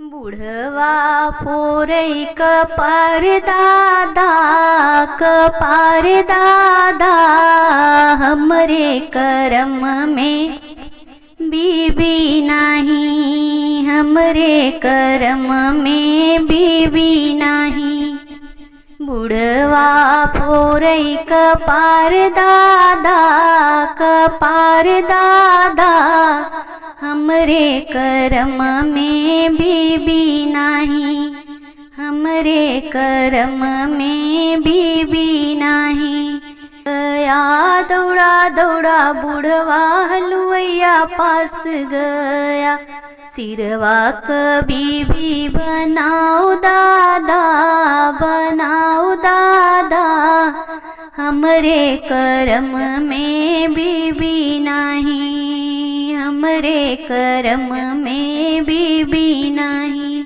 बुढ़वा फोरई कपार दादा हमरे करम में बीबी नाही, हमरे करम में बीबी नाही। बुढ़वा फोरई कपार दादा हमरे करम में बीबी नाही, हमरे करम में बीबी नाही। गया दौड़ा दौड़ा बुढ़वा हलुवैया पास गया, सिरवा क बीबी बनाओ दादा हमरे करम में बीबी नाही, हमरे करम में बीबी नाही।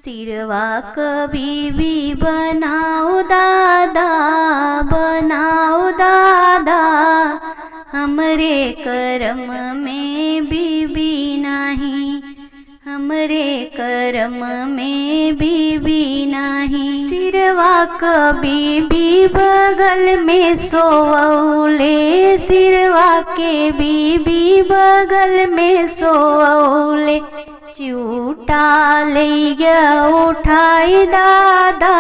सिरवा क बीबी बनाओ दादा हमरे करम में बीबी नाही, हमरे करम में बीबी नाही। सिरवा क बीबी बगल में सोवले, सिरवा के बीबी बगल में सोवले। चिऊटा लैया उठाई दादा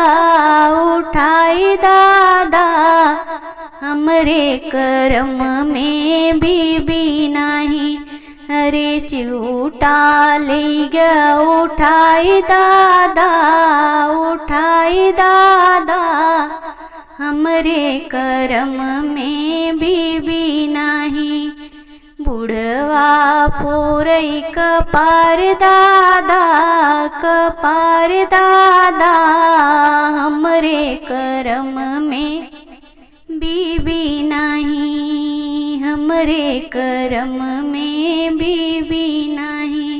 हमरे करम में बीबी नाही। अरे चिऊटा लैया उठाई दादा हमरे करम में बीबी नाही। बुढ़वा फोरई कपार दादा हमरे करम में बीबी नाही, हमरे करम में बीबी नाही।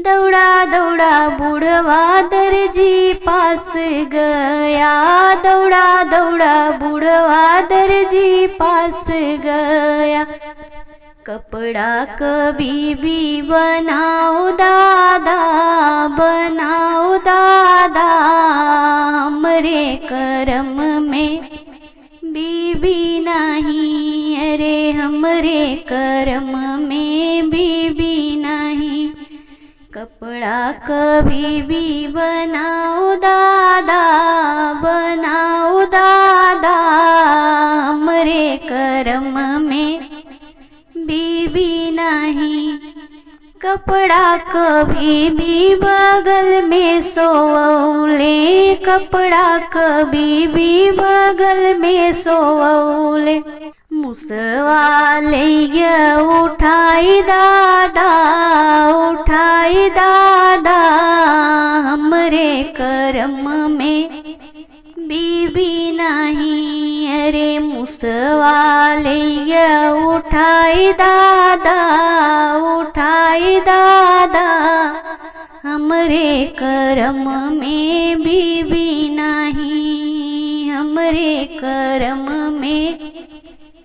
दौड़ा दौड़ा बुढ़वा दर्जी पास गया, दौड़ा दौड़ा बुढ़वा दर्जी पास गया। कपड़ा क बीबी बनाओ दादा हमरे करम में बीबी नाही। अरे हमरे करम में बीबी नाही। कपड़ा क बीबी बनाओ दादा हमरे करम में बीबी नाही। कपड़ा क बीबी बगल में सोवले, कपड़ा क बीबी बगल में सोवले। मुसवा लैया उठाई दादा हमरे करम में बीबी नाही। अरे मुसवा लैया उठाई दादा हमरे करम में बीबी नाही, हमरे करम में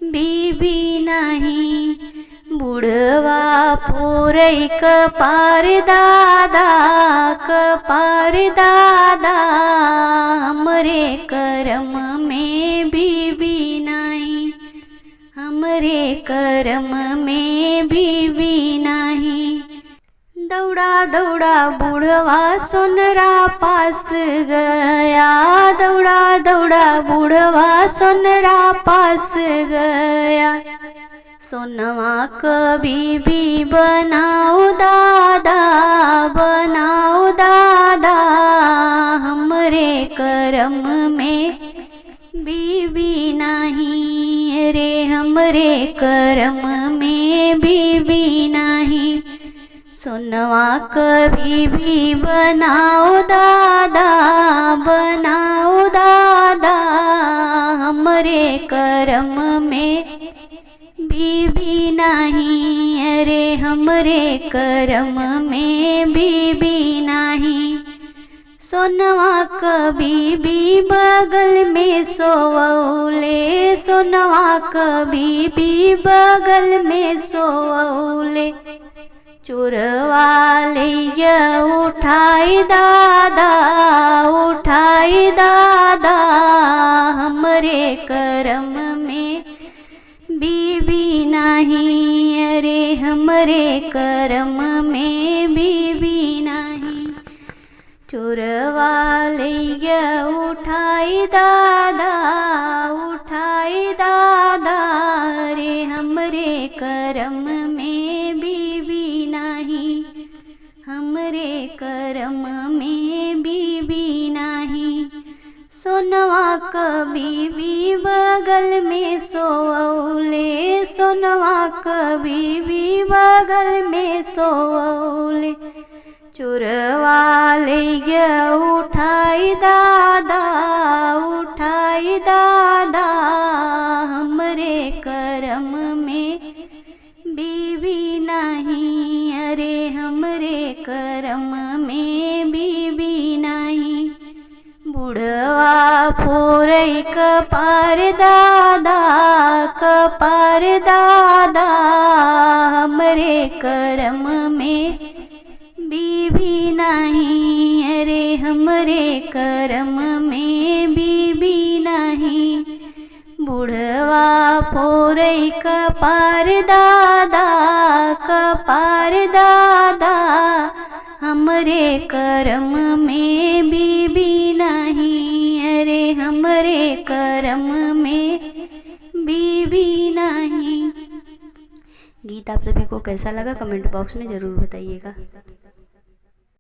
बीबी नाही। बुढ़वा फोरई कपार दादा हमरे करम में बीबी नाही, हमरे करम में बीबी नाही। दौड़ा दौड़ा बुढ़वा सोनरा पास गया, दौड़ा दौड़ा बुढ़वा सोनरा पास गया। सोनवा क बीबी बनाओ दादा हमरे करम में बीबी नाही। अरे हमरे करम में बीबी नाही। सोनवा क बीबी बनाओ दादा हमरे करम में बीबी नाही। अरे हमरे करम में बीबी नाही। सोनवा क बीबी बगल में सोवले, सोनवा क बीबी बगल में सोवले। चोरवा लैया उठाई दादा, उठाई दादा, हमरे करम में बीबी नहीं, अरे हमरे करम में बीबी नहीं। चोरवा लैया उठाई दादा, उठाई दादा, अरे हमरे करम में बीबी नहीं, हमरे करम में बीबी नहीं। सोनवा क बीबी बगल में सोवले, सोनवा क बीबी बगल में सोवले। चोरवा लैया उठाई दादा, उठाई दादा, हमरे करम में बीबी नहीं, अरे हमरे करम में बीबी नहीं। बुढ़वा फोरई कपार दादा, कपार दादा, हमरे करम में बीबी नहीं, अरे हमरे करम में बीबी नहीं। बुढ़वा फोरई कपार दादा, कपार दादा, हमरे करम में बीबी नहीं, अरे हमरे करम में बीबी नहीं। गीत आप सभी को कैसा लगा कमेंट बॉक्स में ज़रूर बताइएगा।